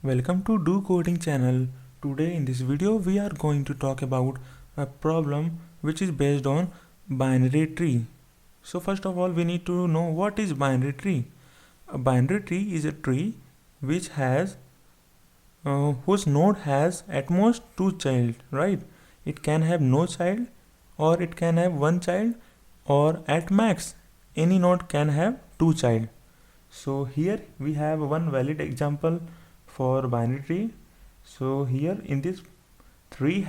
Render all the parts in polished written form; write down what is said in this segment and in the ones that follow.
Welcome to Do Coding channel. Today in this video we are going to talk about a problem which is based on binary tree. So first of all we need to know what is binary tree. A binary tree is a tree which has whose node has at most two child, right? It can have no child or it can have one child or at max any node can have two child. So here we have one valid example for binary tree. So here in this 3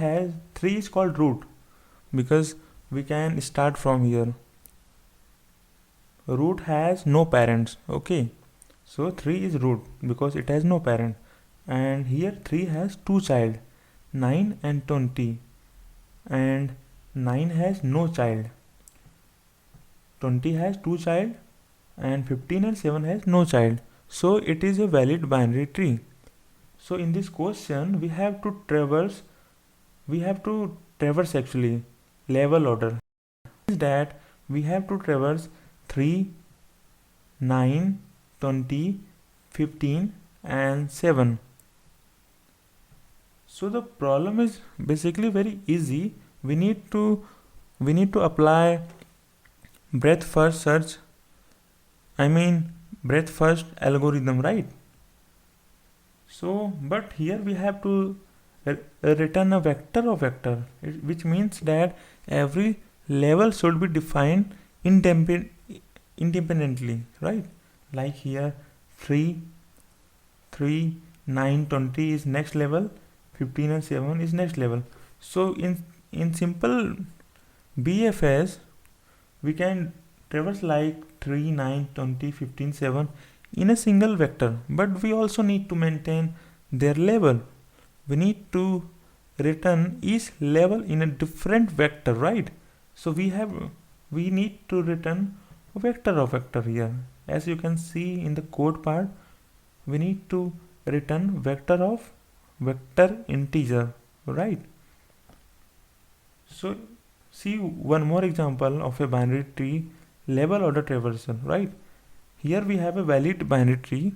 is called root because we can start from here. Root has no parents, okay? So 3 is root because it has no parent. And here 3 has two child, 9 and 20, and 9 has no child. 20 has two child and 15 and 7 has no child. So it is a valid binary tree. So in this question we have to traverse actually level order. Is that we have to traverse 3, 9, 20, 15 and 7. So the problem is basically very easy. We need to apply breadth first search, breadth first algorithm, right? So but here we have to return a vector of vector, which means that every level should be defined independently, right? Like here 3, 9, 20 is next level, 15 and 7 is next level. So in simple BFS we can traverse like 3, 9, 20, 15, 7 in a single vector, but we also need to maintain their level. We need to return each level in a different vector, right? So we need to return a vector of vector here. As you can see in the code part, we need to return vector of vector integer, right? So see one more example of a binary tree level order traversal, right? Here we have a valid binary tree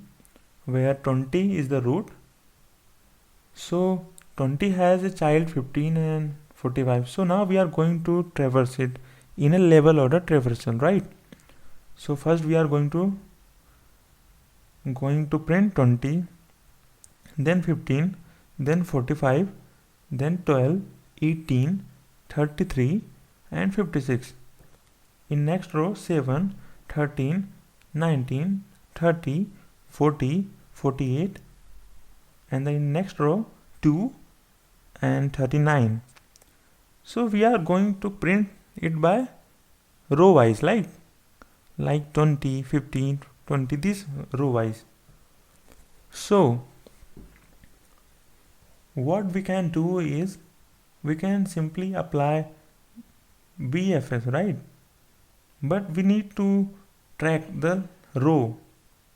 where 20 is the root. So 20 has a child 15 and 45. So now we are going to traverse it in a level order traversal, right? So first we are going to print 20, then 15, then 45, then 12, 18, 33 and 56. In next row 7, 13, 19, 30, 40, 48, and then in next row 2 and 39. So we are going to print it by row wise, like 20, 15, 20, this row wise. So what we can do is we can simply apply BFS, right? But we need to track the row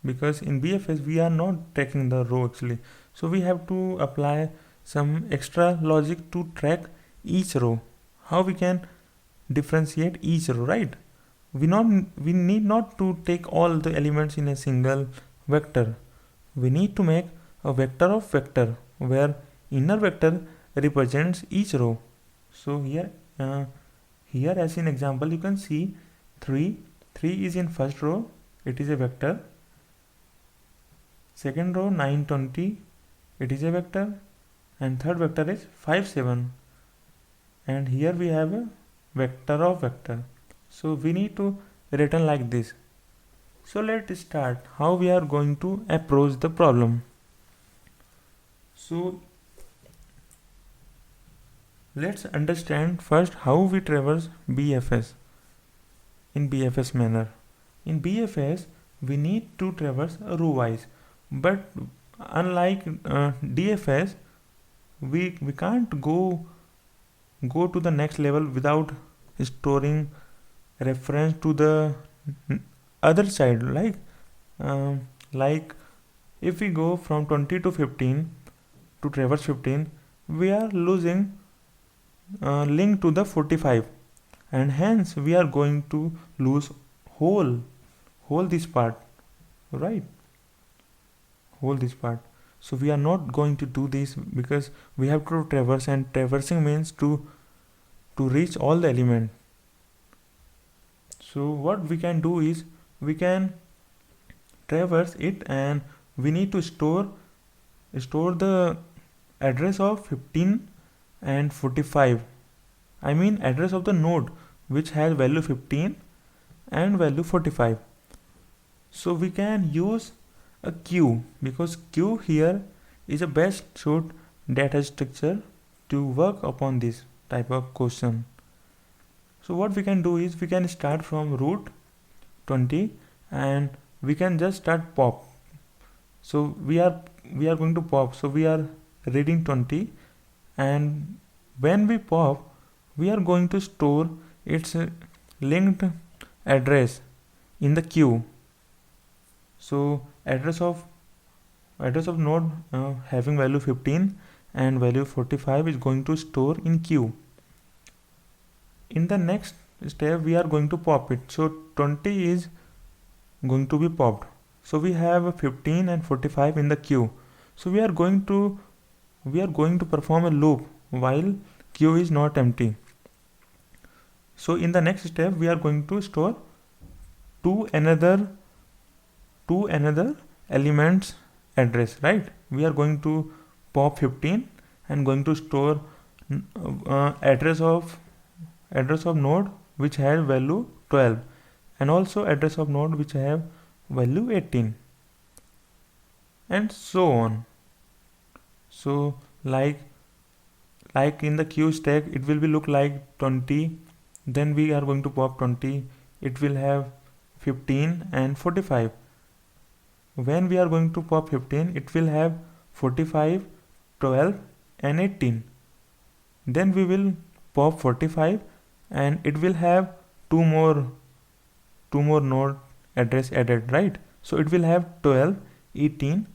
because in BFS we are not tracking the row actually. So we have to apply some extra logic to track each row. How we can differentiate each row, right? We need not to take all the elements in a single vector. We need to make a vector of vector where inner vector represents each row. So here as in example you can see 3 is in first row, it is a vector. Second row 9, 20, it is a vector, and third vector is 5, 7, and here we have a vector of vector. So we need to return like this. So let's start how we are going to approach the problem. So let's understand first how we traverse BFS in BFS manner. In BFS we need to traverse row wise, but unlike DFS we can't go to the next level without storing reference to the other side, like if we go from 20 to 15 to traverse 15, we are losing link to the 45, and hence we are going to lose whole this part, right? Whole this part. So we are not going to do this because we have to traverse, and traversing means to reach all the element. So what we can do is we can traverse it, and we need to store the address of 15 and 45. I mean address of the node which has value 15 and value 45. So we can use a queue, because queue here is a best suit data structure to work upon this type of question. So what we can do is we can start from root 20, and we can just start pop. So we are going to pop. So we are reading 20, and when we pop, we are going to store its linked address in the queue. So address of node having value 15 and value 45 is going to store in queue. In the next step, we are going to pop it. So 20 is going to be popped. So we have 15 and 45 in the queue. So we are going to perform a loop while queue is not empty. So in the next step, we are going to store two another elements address, right? We are going to pop 15 and going to store address of node which has value 12, and also address of node which have value 18, and so on. So like in the queue stack, it will be look like 20, then we are going to pop 20, it will have 15 and 45. When we are going to pop 15, it will have 45, 12 and 18. Then we will pop 45, and it will have two more node address added, right? So it will have 12, 18,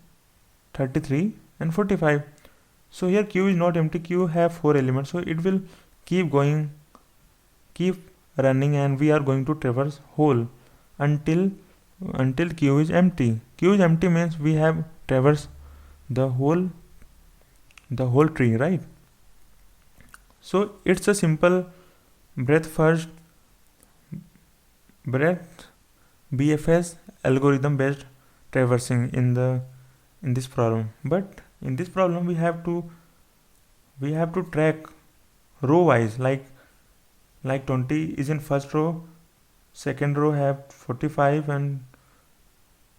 33 and 45. So here queue is not empty, queue have 4 elements, so it will keep going, keep running, and we are going to traverse whole until queue is empty. Queue is empty means we have traversed the whole tree, right? So it's a simple breadth BFS algorithm based traversing in this problem. But in this problem we have to track row wise, like 20 is in first row, second row have 45 and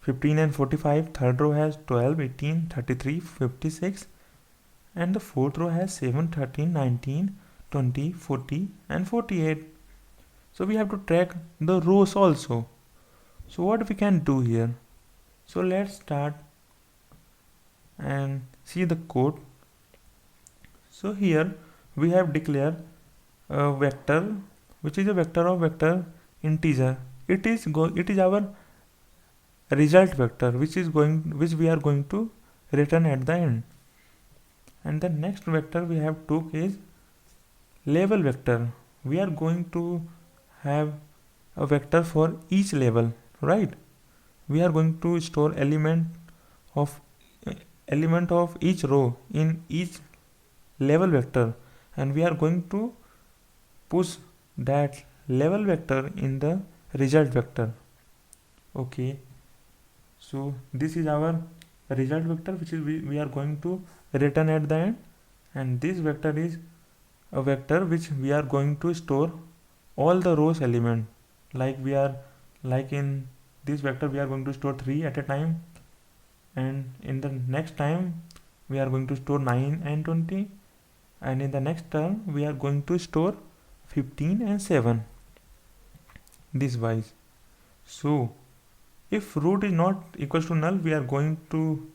15 and 45, third row has 12, 18, 33, 56, and the fourth row has 7, 13, 19, 20, 40 and 48. So we have to track the rows also. So what we can do here? So let's start and see the code. So here we have declared a vector which is a vector of vector integer. It is our result vector which we are going to return at the end. And the next vector we have took is label vector. We are going to have a vector for each label, right? We are going to store element of each row in each label vector, and we are going to push that label vector in the result vector. Okay, so this is our result vector which is we are going to return at the end, and this vector is a vector which we are going to store all the rows element. Like in this vector we are going to store 3 at a time, and in the next time we are going to store 9 and 20, and in the next term we are going to store 15 and 7, this wise. So if root is not equals to null, we are going to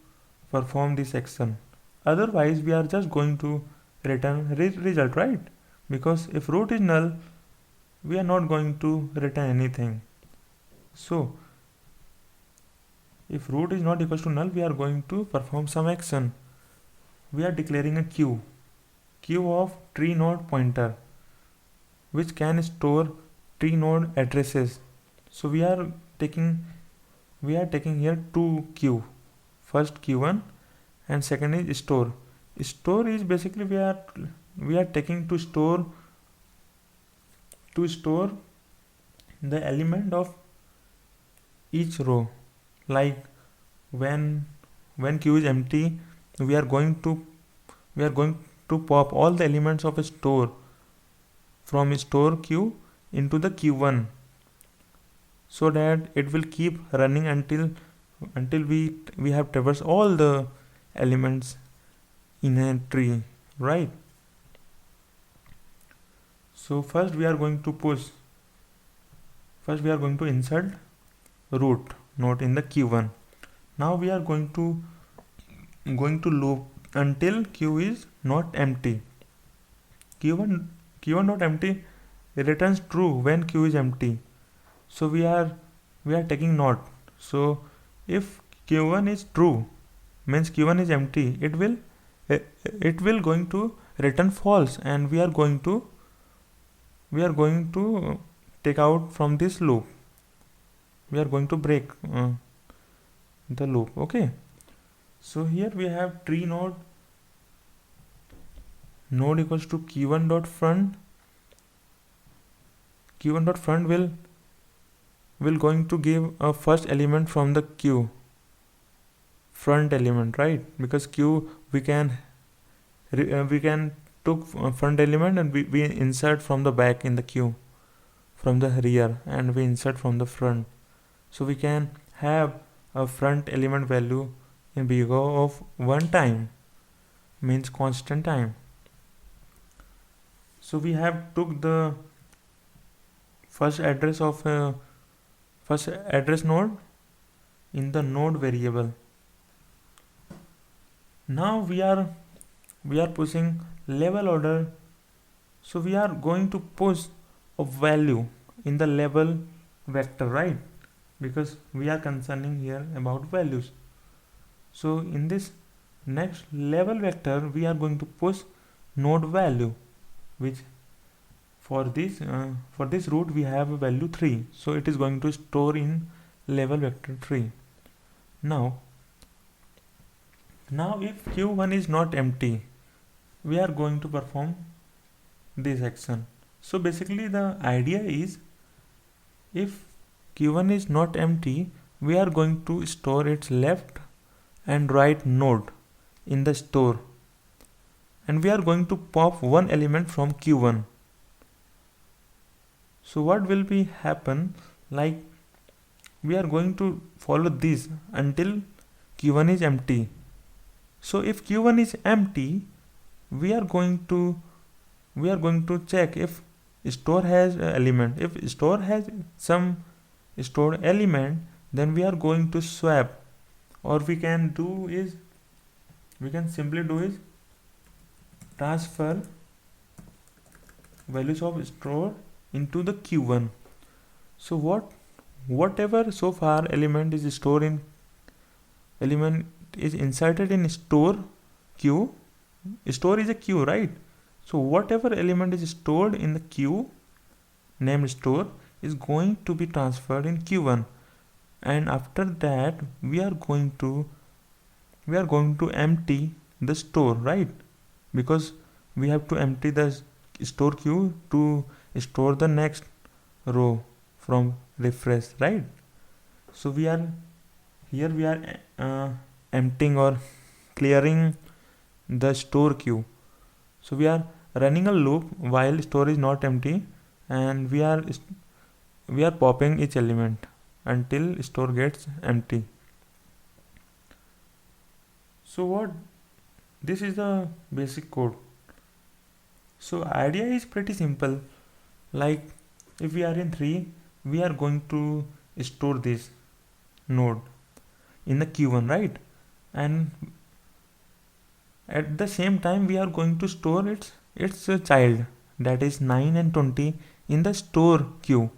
perform this action. Otherwise we are just going to return result, right? Because if root is null, we are not going to return anything. So if root is not equals to null, we are going to perform some action. We are declaring a queue of tree node pointer which can store tree node addresses. So we are taking here two queue, first q1 and second is store. Store is basically we are taking to store the element of each row. Like when queue is empty, we are going to pop all the elements of a store from store queue into the Q1, so that it will keep running until we have traversed all the elements in a tree, right? So first we are going to insert root node in the Q1. Now we are going to loop until queue is not empty. Q1 not empty returns true when queue is empty. So we are taking not. So if Q1 is true, means Q1 is empty, it will going to return false, and we are going to take out from this loop. We are going to break the loop. Okay, so here we have tree node equals to Q1 dot front. Q1 dot front will going to give a first element from the queue, front element, right? Because queue we can took front element and we insert from the back in the queue, from the rear, and we insert from the front. So we can have a front element value in BGO of one time, means constant time. So we have took the first address node in the node variable. Now we are pushing level order. So we are going to push a value in the level vector, right? Because we are concerning here about values. So in this next level vector we are going to push node value, which for this root we have a value 3. So it is going to store in level vector 3. Now if Q1 is not empty, we are going to perform this action. So basically the idea is, if Q1 is not empty, we are going to store its left and right node in the store, and we are going to pop one element from Q1. So what will be happen, like we are going to follow this until Q1 is empty. So if Q1 is empty, we are going to check if store has element. If store has some stored element, then we are going to swap, or we can simply do is transfer values of store into the Q1. So whatever so far element is stored in is inserted in store queue. Store is a queue, right? So whatever element is stored in the queue named store is going to be transferred in Q1, and after that we are going to empty the store, right? Because we have to empty the store queue to store the next row from refresh, right? So we are emptying or clearing the store queue. So we are running a loop while store is not empty, and we are popping each element until store gets empty. So this is the basic code. So idea is pretty simple. Like if we are in 3, we are going to store this node in the Q1, right? And at the same time we are going to store its child, that is 9 and 20, in the store queue.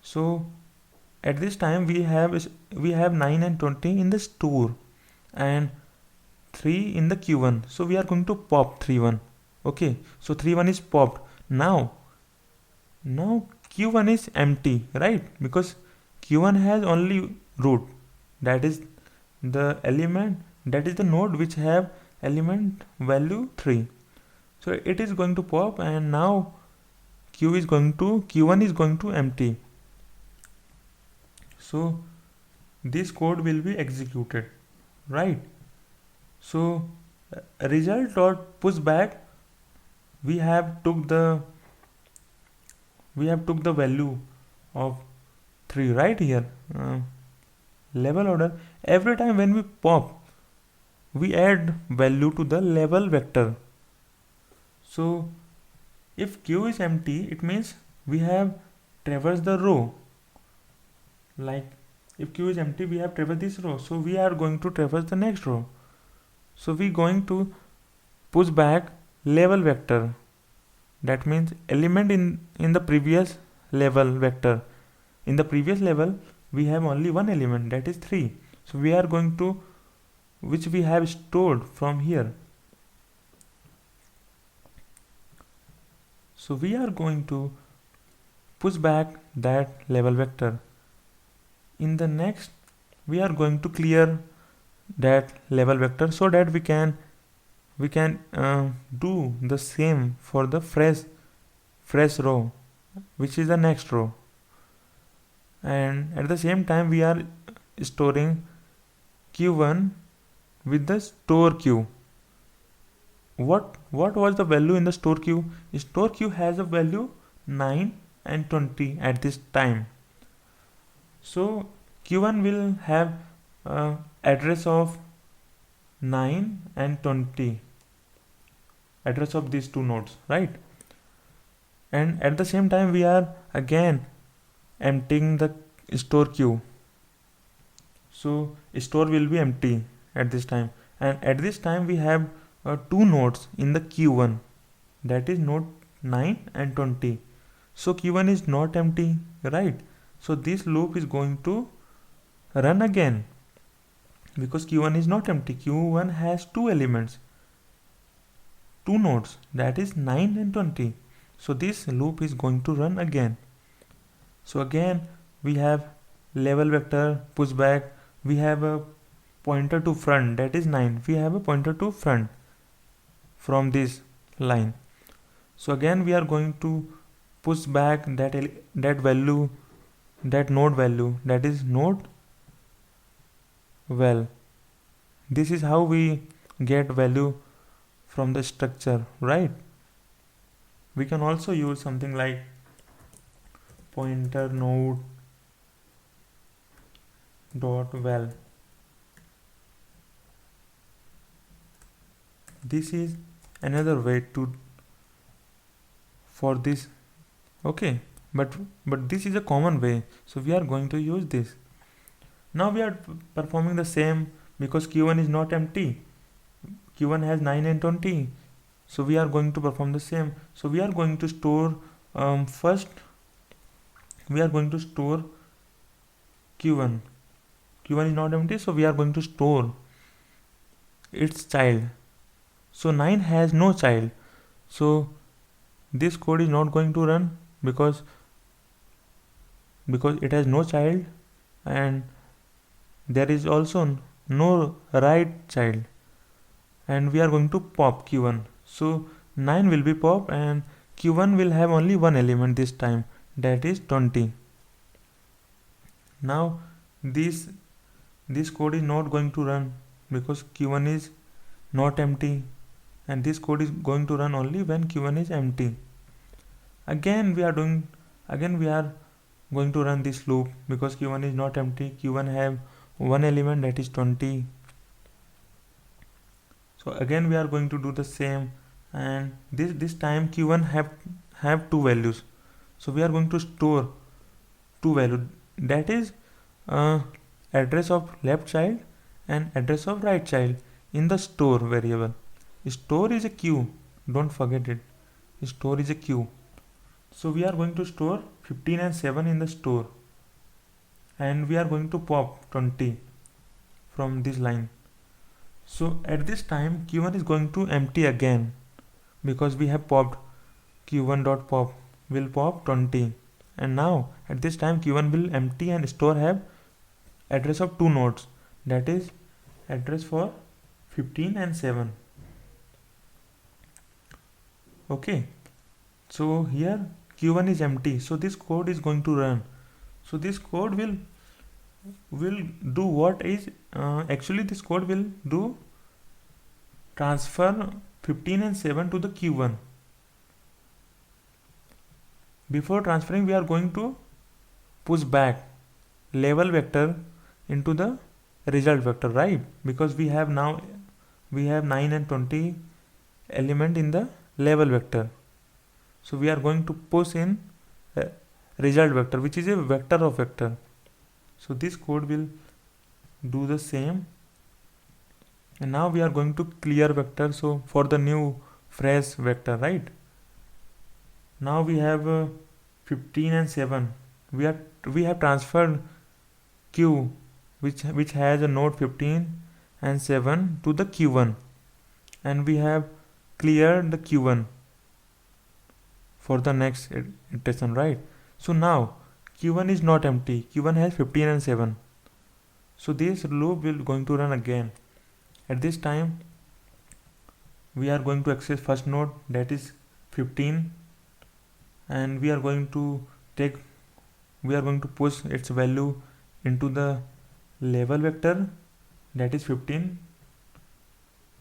So at this time we have 9 and 20 in the store and 3 in the Q1. So we are going to pop 3-1. Okay, so 3-1 is popped. Now Q1 is empty, right? Because Q1 has only root, that is the element that is the node which have element value 3. So it is going to pop, and now Q1 is going to empty. So this code will be executed, right? So result dot push back, we have took the value of 3 right here. Level order, every time when we pop, we add value to the level vector. So if Q is empty, it means we have traversed the row. Like if Q is empty, we have traversed this row, so we are going to traverse the next row. So we going to push back level vector. That means element in the previous level vector. In the previous level, we have only one element, that is 3. So we are going to, which we have stored from here. So we are going to push back that level vector. In the next, we are going to clear that level vector so that we can do the same for the fresh row, which is the next row. And at the same time, we are storing Q1 with the store Q. What was the value in the store Q? Store Q has a value 9 and 20 at this time. So Q1 will have address of 9 and 20, address of these two nodes, right? And at the same time, we are again emptying the store Q. So store will be empty at this time, and at this time we have two nodes in the Q1, that is node 9 and 20. So Q1 is not empty, right? So this loop is going to run again because Q1 is not empty. Q1 has two elements, two nodes, that is 9 and 20. So this loop is going to run again. So again we have level vector pushback, we have a pointer to front, that is 9. We have a pointer to front from this line. So again we are going to push back that value, that node value, that is node well. This is how we get value from the structure, right? We can also use something like pointer node dot val. This is another way to for this, okay, but this is a common way, so we are going to use this. Now we are performing the same because Q1 is not empty. Q1 has 9 and 20, so we are going to perform the same. So we are going to store first we are going to store Q1 is not empty, so we are going to store its child. So 9 has no child, so this code is not going to run because it has no child, and there is also no right child, and we are going to pop Q1. So 9 will be popped and Q1 will have only one element this time, that is 20. Now this code is not going to run because Q1 is not empty, and this code is going to run only when Q1 is empty. Again we are going to run this loop because Q1 is not empty. Q1 have one element, that is 20. So again we are going to do the same, and this time Q1 have two values, so we are going to store two values, that is address of left child and address of right child in the store variable. Store is a queue, don't forget it. Store is a queue. So we are going to store 15 and 7 in the store, and we are going to pop 20 from this line. So at this time Q1 is going to empty again because we have popped Q1 dot pop will pop 20, and now at this time Q1 will empty and store have address of two nodes, that is address for 15 and 7. Okay, so here q1 is empty, so this code is going to run. So this code will do what is actually this code will do transfer 15 and 7 to the q1. Before transferring, we are going to push back level vector into the result vector, right? Because we have 9 and 20 element in the level vector, so we are going to push in result vector, which is a vector of vector. So this code will do the same, and now we are going to clear vector. So for the new fresh vector, right? Now we have 15 and 7. We have transferred q, which has a node 15 and 7 to the q1, and we have cleared the q1 for the next iteration, right? So now q1 is not empty, q1 has 15 and 7. So this loop will going to run again. At this time we are going to access first node, that is 15, and we are going to push its value into the level vector, that is 15,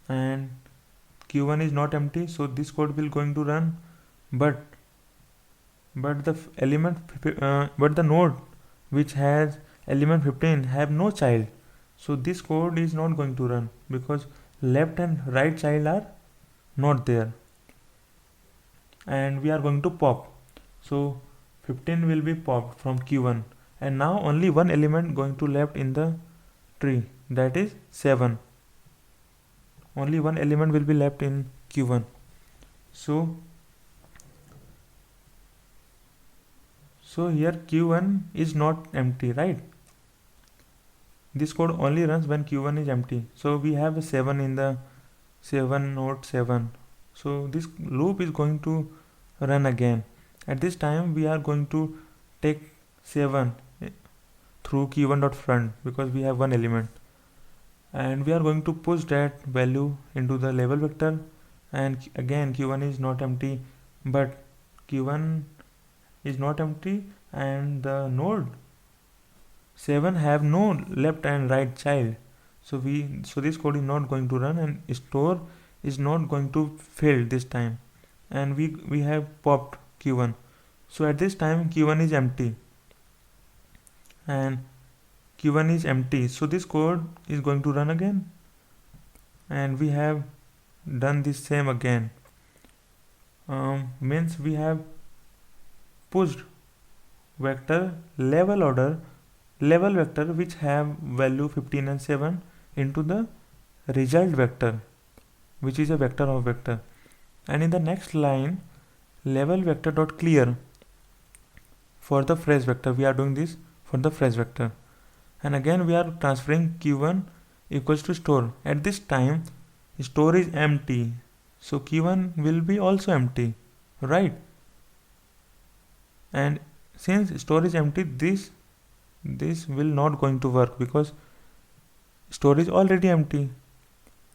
and q1 is not empty, so this code will going to run, but the node which has element 15 have no child, so this code is not going to run because left and right child are not there. And we are going to pop, so 15 will be popped from q1, and now only one element going to left in the tree, that is 7. Only one element will be left in q1. So here q1 is not empty, right? This code only runs when q1 is empty. So we have a 7 in the 7 node 7. So this loop is going to run again. At this time we are going to take 7 through q1.front because we have one element, and we are going to push that value into the level vector, and again q1 is not empty, but q1 is not empty and the node 7 have no left and right child, so this code is not going to run, and store is not going to fail this time, and we have popped q1. So at this time q1 is empty, and q1 is empty, so this code is going to run again, and we have done the same again. Means we have pushed vector level vector which have value 15 and 7 into the result vector, which is a vector of vector, and in the next line level vector dot clear for the fresh vector. We are doing this for the fresh vector, and again we are transferring q1 equals to store. At this time store is empty, so q1 will be also empty, right? And since store is empty, this will not going to work because store is already empty,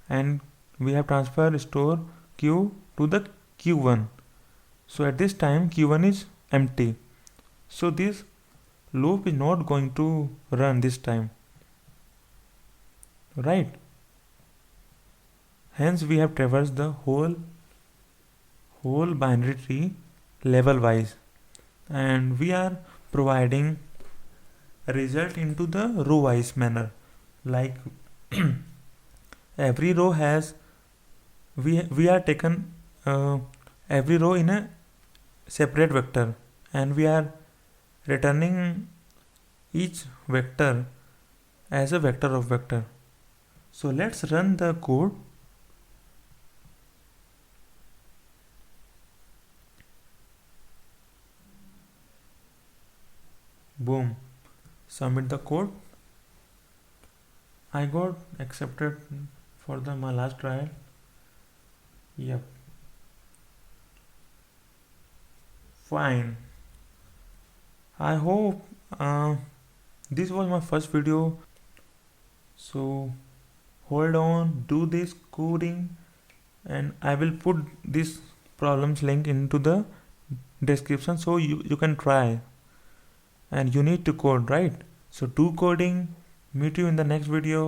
and we have transferred store q to the q1. So at this time q1 is empty, so this loop is not going to run this time, right? Hence we have traversed the whole binary tree level wise, and we are providing a result into the row wise manner, like every row has we are taken every row in a separate vector, and we are returning each vector as a vector of vector. So let's run the code. Boom, submit the code. I got accepted for my last trial. Yep, fine. I hope this was my first video, so hold on, do this coding, and I will put this problems link into the description, so you can try, and you need to code, right? So do coding. Meet you in the next video.